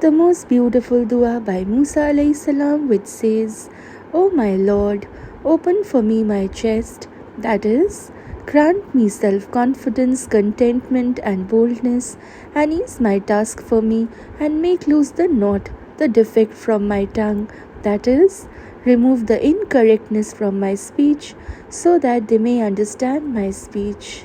The most beautiful dua by Musa alayhi salam, which says, O my Lord, open for me my chest, that is, grant me self-confidence, contentment and boldness, and ease my task for me, and make loose the knot, the defect from my tongue, that is, remove the incorrectness from my speech, so that they may understand my speech.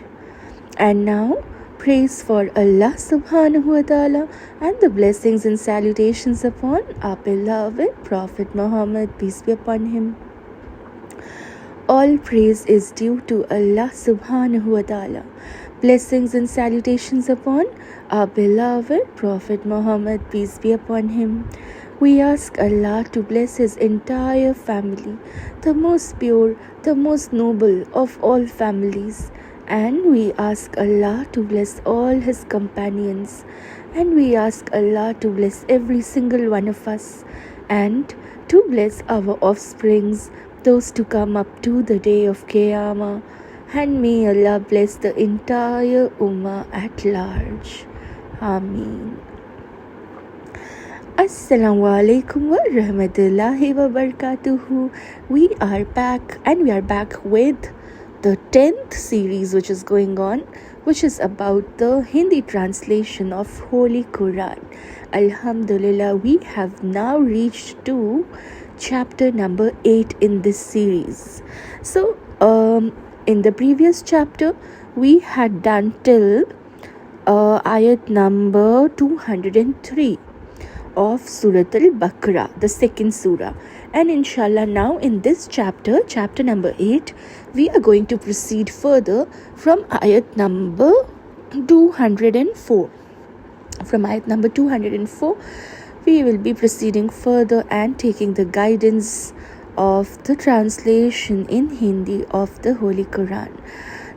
And now, praise for Allah subhanahu wa ta'ala and the blessings and salutations upon our beloved Prophet Muhammad, peace be upon him. All praise is due to Allah subhanahu wa ta'ala. Blessings and salutations upon our beloved Prophet Muhammad, peace be upon him. We ask Allah to bless his entire family, the most pure, the most noble of all families. And we ask Allah to bless all his companions. And we ask Allah to bless every single one of us. And to bless our offsprings, those to come up to the day of Qiyamah, and may Allah bless the entire Ummah at large. Ameen. Assalamu alaikum wa rahmatullahi wa barakatuhu. We are back, and we are back with the 10th series which is going on, which is about the Hindi translation of Holy Quran. Alhamdulillah, we have now reached to chapter number 8 in this series. So in the previous chapter we had done till ayat number 203 of Surat al-Baqarah, the second surah. And inshallah, now in this chapter number 8, we are going to proceed further from ayat number 204. From ayat number 204, we will be proceeding further and taking the guidance of the translation in Hindi of the Holy Quran.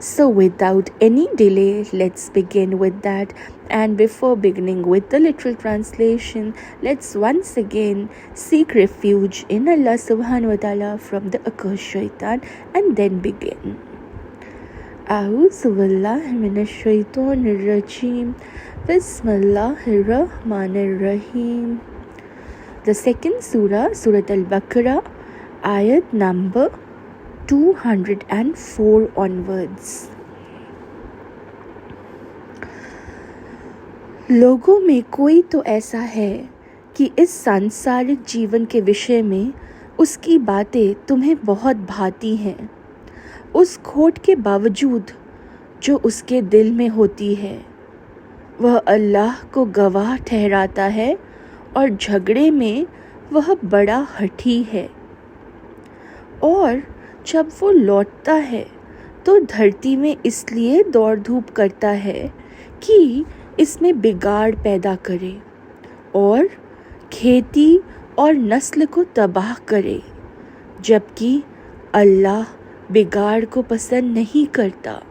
So without any delay, let's begin with that. And before beginning with the literal translation, let's once again seek refuge in Allah subhanahu wa ta'ala from the accursed shaitan and then begin. A'udhu billahi minash shaitanir rajim. Bismillahir Rahmanir Rahim. The second surah, Surat al-Baqarah, ayat number 204 onwards. लोगों में कोई तो ऐसा है कि इस सांसारिक जीवन के विषय में उसकी बातें तुम्हें बहुत भाती हैं, उस खोट के बावजूद जो उसके दिल में होती है। वह अल्लाह को गवाह ठहराता है और झगड़े में वह बड़ा हठी है। और जब वो लौटता है तो धरती में इसलिए दौड़ धूप करता है कि इसमें बिगाड़ पैदा करे और खेती और नस्ल को तबाह करे, जबकि अल्लाह बिगाड़ को पसंद नहीं करता।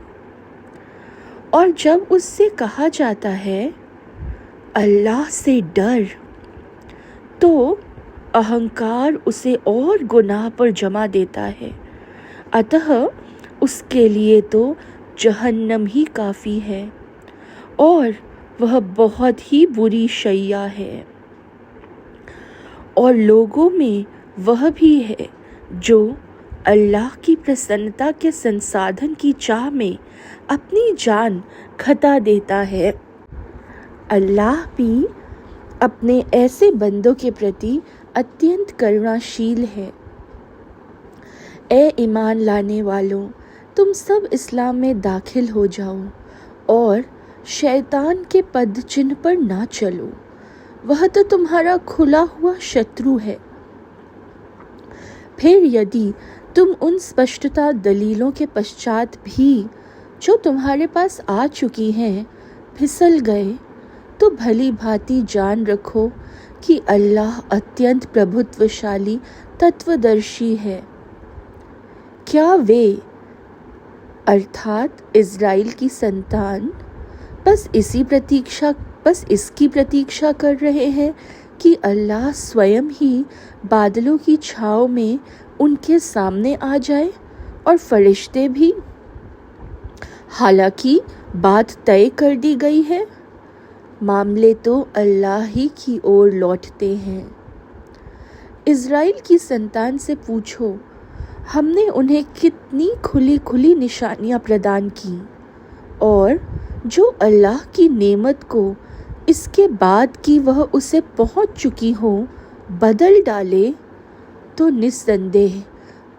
और जब उससे कहा जाता है अल्लाह से डर, तो अहंकार उसे और गुनाह पर जमा देता है। अतः उसके लिए तो जहन्नम ही काफ़ी है और वह बहुत ही बुरी शैया है। और लोगों में वह भी है जो अल्लाह की प्रसन्नता के संसाधन की चाह में अपनी जान खता देता है। अल्लाह भी अपने ऐसे बंदों के प्रति अत्यंत करुणाशील है। ए ईमान लाने वालों, तुम सब इस्लाम में दाखिल हो जाओ और शैतान के पद चिन्ह पर ना चलो, वह तो तुम्हारा खुला हुआ शत्रु है। फिर यदि तुम उन स्पष्टता दलीलों के पश्चात भी जो तुम्हारे पास आ चुकी हैं फिसल गए, तो भली भांति जान रखो कि अल्लाह अत्यंत प्रभुत्वशाली तत्वदर्शी है। क्या वे अर्थात इज़राइल की संतान बस इसी प्रतीक्षा बस इसकी प्रतीक्षा कर रहे हैं कि अल्लाह स्वयं ही बादलों की छाँव में उनके सामने आ जाए, और फरिश्ते भी। हालांकि बात तय कर दी गई है, मामले तो अल्लाह ही की ओर लौटते हैं। इज़राइल की संतान से पूछो, हमने उन्हें कितनी खुली खुली निशानियां प्रदान की, और जो अल्लाह की नेमत को इसके बाद कि वह उसे पहुंच चुकी हो बदल डाले, तो निस्संदेह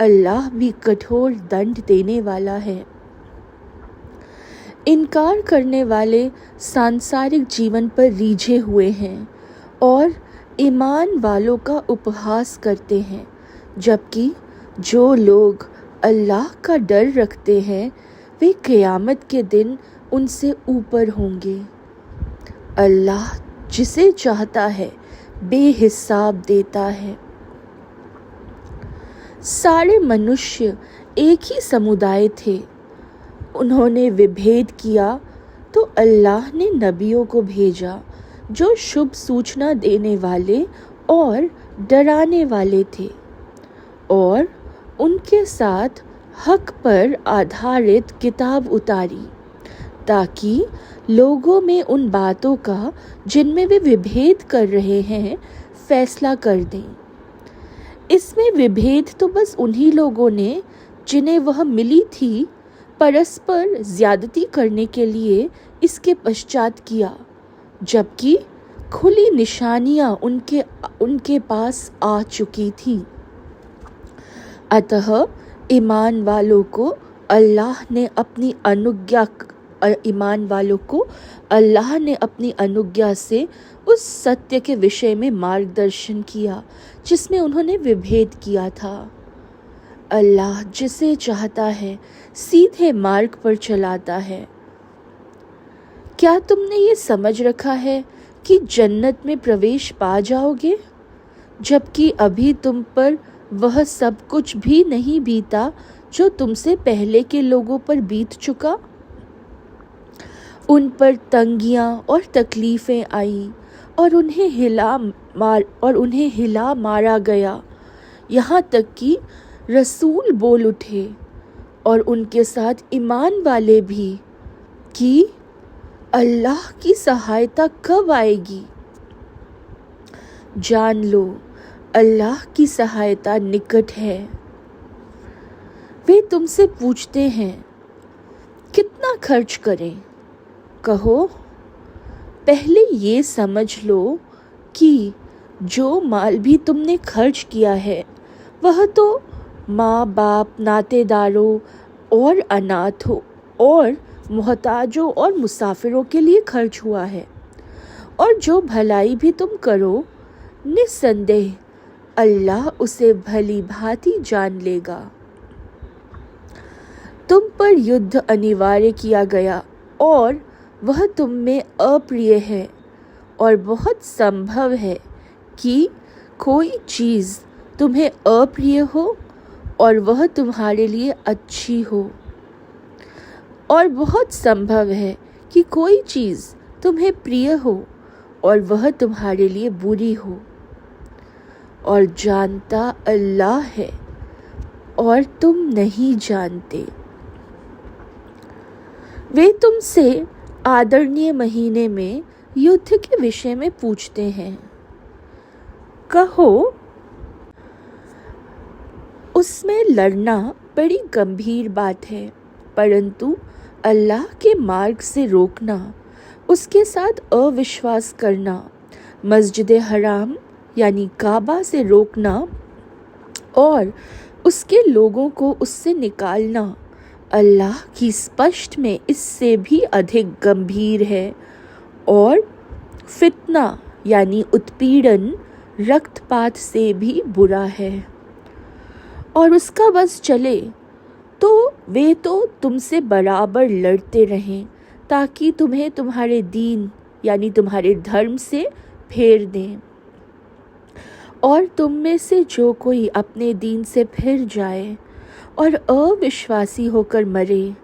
अल्लाह भी कठोर दंड देने वाला है। इनकार करने वाले सांसारिक जीवन पर रीझे हुए हैं और ईमान वालों का उपहास करते हैं, जबकि जो लोग अल्लाह का डर रखते हैं वे क़यामत के दिन उनसे ऊपर होंगे। अल्लाह जिसे चाहता है बेहिसाब देता है। सारे मनुष्य एक ही समुदाय थे। उन्होंने विभेद किया तो अल्लाह ने नबियों को भेजा जो शुभ सूचना देने वाले और डराने वाले थे, और उनके साथ हक पर आधारित किताब उतारी, ताकि लोगों में उन बातों का जिनमें वे विभेद कर रहे हैं फैसला कर दें। इसमें विभेद तो बस उन्हीं लोगों ने जिन्हें वह मिली थी परस्पर ज्यादती करने के लिए इसके पश्चात किया, जबकि खुली निशानियां उनके पास आ चुकी थीं। अतः ईमान वालों को अल्लाह ने अपनी अनुज्ञा से उस सत्य के विषय में मार्गदर्शन किया जिसमें उन्होंने विभेद किया था। अल्लाह जिसे चाहता है सीधे मार्ग पर चलाता है। क्या तुमने ये समझ रखा है कि जन्नत में प्रवेश पा जाओगे, जबकि अभी तुम पर वह सब कुछ भी नहीं बीता जो तुमसे पहले के लोगों पर बीत चुका? उन पर तंगियां और तकलीफें आईं और उन्हें हिला मारा गया, यहाँ तक कि रसूल बोल उठे और उनके साथ ईमान वाले भी कि अल्लाह की सहायता कब आएगी। जान लो, अल्लाह की सहायता निकट है। वे तुमसे पूछते हैं कितना खर्च करें? कहो, पहले ये समझ लो कि जो माल भी तुमने खर्च किया है वह तो माँ बाप, नातेदारों और अनाथों और मोहताजों और मुसाफिरों के लिए खर्च हुआ है, और जो भलाई भी तुम करो निस्संदेह अल्लाह उसे भली भांति जान लेगा। तुम पर युद्ध अनिवार्य किया गया और वह तुम में अप्रिय है, और बहुत संभव है कि कोई चीज़ तुम्हें अप्रिय हो और वह तुम्हारे लिए अच्छी हो, और बहुत संभव है कि कोई चीज़ तुम्हें प्रिय हो और वह तुम्हारे लिए बुरी हो। और जानता अल्लाह है और तुम नहीं जानते। वे तुमसे आदरणीय महीने में युद्ध के विषय में पूछते हैं। कहो, उसमें लड़ना बड़ी गंभीर बात है, परंतु अल्लाह के मार्ग से रोकना, उसके साथ अविश्वास करना, मस्जिद हराम यानी काबा से रोकना और उसके लोगों को उससे निकालना अल्लाह की स्पष्ट में इससे भी अधिक गंभीर है, और फितना यानी उत्पीड़न रक्तपात से भी बुरा है। और उसका बस चले तो वे तो तुमसे बराबर लड़ते रहें ताकि तुम्हें तुम्हारे दीन यानी तुम्हारे धर्म से फेर दें, और तुम में से जो कोई अपने दीन से फिर जाए और अविश्वासी होकर मरे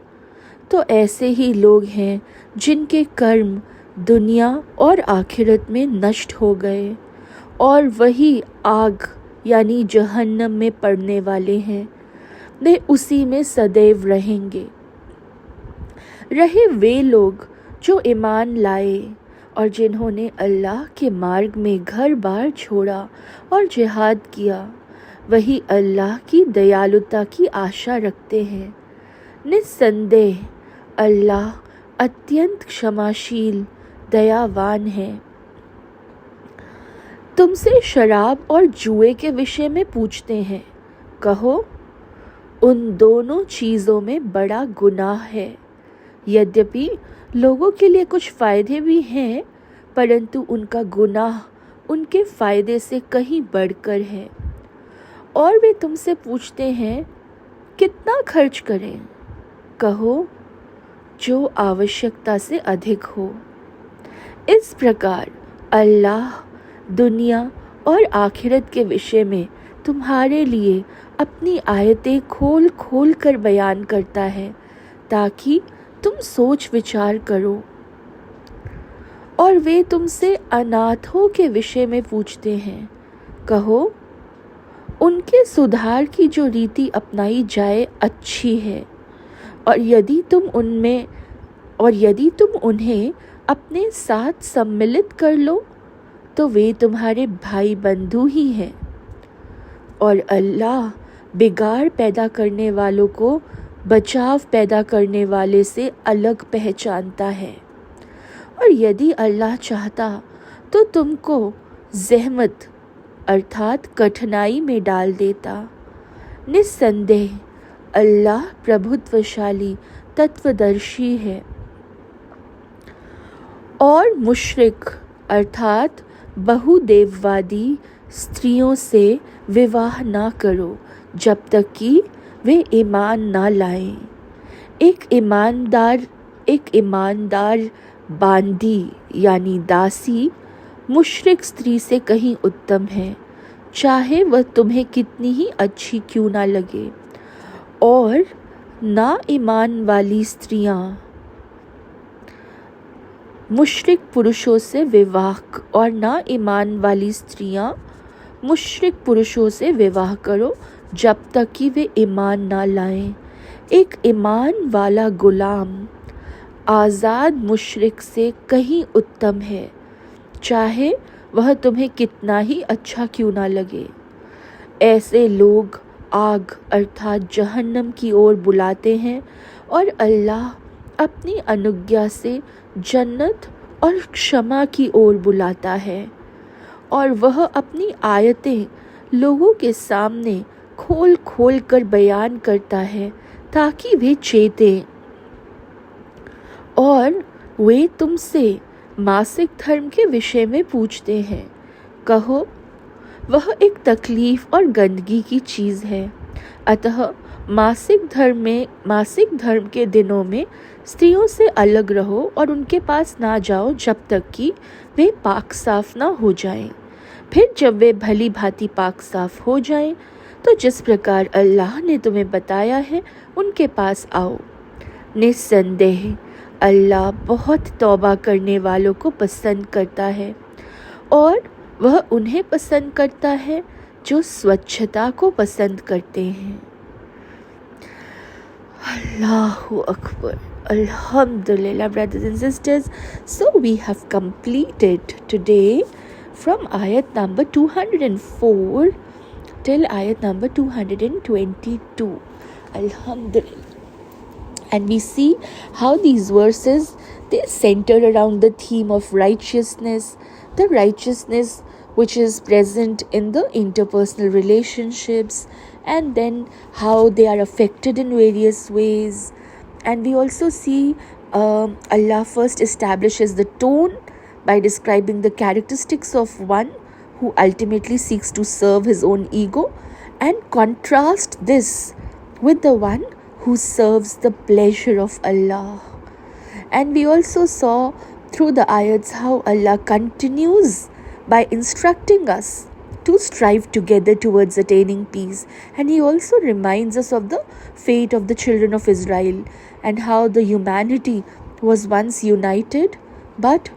तो ऐसे ही लोग हैं जिनके कर्म दुनिया और आखिरत में नष्ट हो गए और वही आग यानी जहन्नम में पड़ने वाले हैं। वे उसी में सदैव रहेंगे। रहे वे लोग जो ईमान लाए और जिन्होंने अल्लाह के मार्ग में घर बार छोड़ा और जिहाद किया, वही अल्लाह की दयालुता की आशा रखते हैं। निस्संदेह अल्लाह अत्यंत क्षमाशील दयावान है। तुमसे शराब और जुए के विषय में पूछते हैं। कहो, उन दोनों चीज़ों में बड़ा गुनाह है। यद्यपि लोगों के लिए कुछ फ़ायदे भी हैं, परंतु उनका गुनाह उनके फ़ायदे से कहीं बढ़कर है। और वे तुमसे पूछते हैं, कितना खर्च करें? कहो, जो आवश्यकता से अधिक हो। इस प्रकार अल्लाह दुनिया और आखिरत के विषय में तुम्हारे लिए अपनी आयतें खोल खोल कर बयान करता है, ताकि तुम सोच विचार करो। और वे तुमसे अनाथों के विषय में पूछते हैं। कहो, उनके सुधार की जो रीति अपनाई जाए अच्छी है, और यदि तुम उन्हें अपने साथ सम्मिलित कर लो तो वे तुम्हारे भाई बंधु ही हैं। और अल्लाह बिगाड़ पैदा करने वालों को बचाव पैदा करने वाले से अलग पहचानता है। और यदि अल्लाह चाहता तो तुमको ज़हमत अर्थात कठिनाई में डाल देता। निस्संदेह अल्लाह प्रभुत्वशाली तत्वदर्शी है। और मुशरिक अर्थात बहुदेववादी स्त्रियों से विवाह ना करो जब तक कि वे ईमान ना लाएं। एक ईमानदार बांदी यानी दासी मुशरिक स्त्री से कहीं उत्तम है, चाहे वह तुम्हें कितनी ही अच्छी क्यों ना लगे। और ना ईमान वाली स्त्रियां मुशरिक पुरुषों से विवाह करो जब तक कि वे ईमान ना लाएं। एक ईमान वाला गुलाम आज़ाद मुशरिक से कहीं उत्तम है, चाहे वह तुम्हें कितना ही अच्छा क्यों ना लगे। ऐसे लोग आग अर्थात जहन्नम की ओर बुलाते हैं, और अल्लाह अपनी अनुज्ञा से जन्नत और क्षमा की ओर बुलाता है। और वह अपनी आयतें लोगों के सामने खोल खोल कर बयान करता है, ताकि वे चेतें। और वे तुमसे मासिक धर्म के विषय में पूछते हैं। कहो, वह एक तकलीफ और गंदगी की चीज़ है। अतः मासिक धर्म के दिनों में स्त्रियों से अलग रहो और उनके पास ना जाओ जब तक कि वे पाक साफ ना हो जाएं। फिर जब वे भली भांति पाक साफ हो जाएं, तो जिस प्रकार अल्लाह ने तुम्हें बताया है उनके पास आओ। निस्संदेह अल्लाह बहुत तौबा करने वालों को पसंद करता है, और वह उन्हें पसंद करता है जो स्वच्छता को पसंद करते हैं। Allahu Akbar. Alhamdulillah, brothers and sisters. So we have completed today from ayat number 204 till ayat number 222. Alhamdulillah. And we see how these verses, they center around the theme of righteousness, the righteousness which is present in the interpersonal relationships, and then how they are affected in various ways. And we also see Allah first establishes the tone by describing the characteristics of one who ultimately seeks to serve his own ego, and contrast this with the one who serves the pleasure of Allah. And we also saw through the ayats how Allah continues by instructing us to strive together towards attaining peace. And he also reminds us of the fate of the children of Israel, and how the humanity was once united, but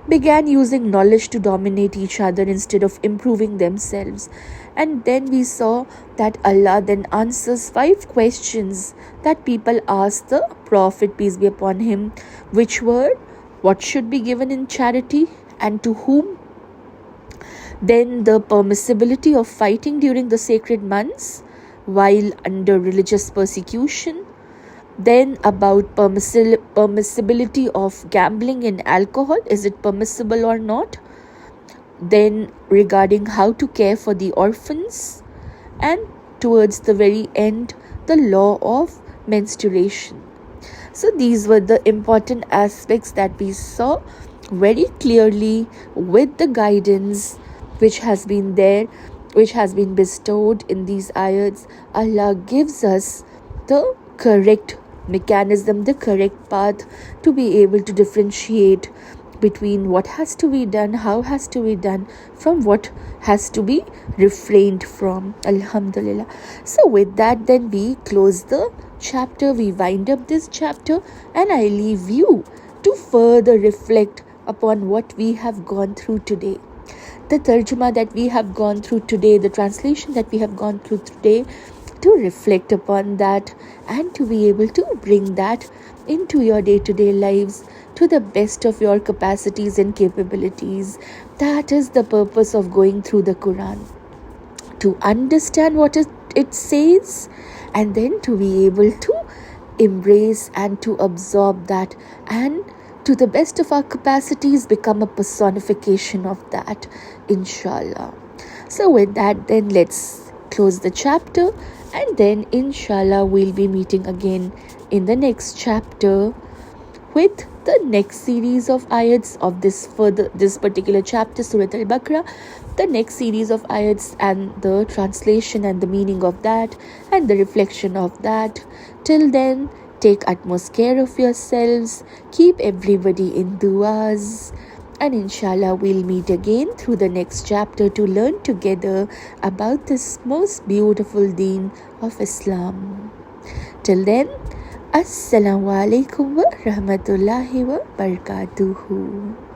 began using knowledge to dominate each other instead of improving themselves. And then we saw that Allah then answers 5 questions that people asked the Prophet, peace be upon him, which were: what should be given in charity and to whom? Then the permissibility of fighting during the sacred months while under religious persecution. Then about permissibility of gambling and alcohol, is it permissible or not? Then regarding how to care for the orphans, and towards the very end, the law of menstruation. So these were the important aspects that we saw very clearly with the guidance which has been there, which has been bestowed in these ayats. Allah gives us the correct mechanism, the correct path to be able to differentiate between what has to be done, how has to be done, from what has to be refrained from. Alhamdulillah. So with that, then we close the chapter, we wind up this chapter, and I leave you to further reflect upon what we have gone through today. The tarjuma that we have gone through today, the translation that we have gone through today, to reflect upon that and to be able to bring that into your day-to-day lives to the best of your capacities and capabilities. That is the purpose of going through the Quran, to understand what it says, and then to be able to embrace and to absorb that, and to the best of our capacities become a personification of that, inshallah. So with that, then let's close the chapter, and then inshallah we'll be meeting again in the next chapter with the next series of ayats of this particular chapter, Surah Al-Baqarah, the next series of ayats and the translation and the meaning of that and the reflection of that. Till then, take utmost care of yourselves, keep everybody in du'as, and inshallah we'll meet again through the next chapter to learn together about this most beautiful deen of Islam. Till then, Assalamu alaikum wa rahmatullahi wa barakatuhu.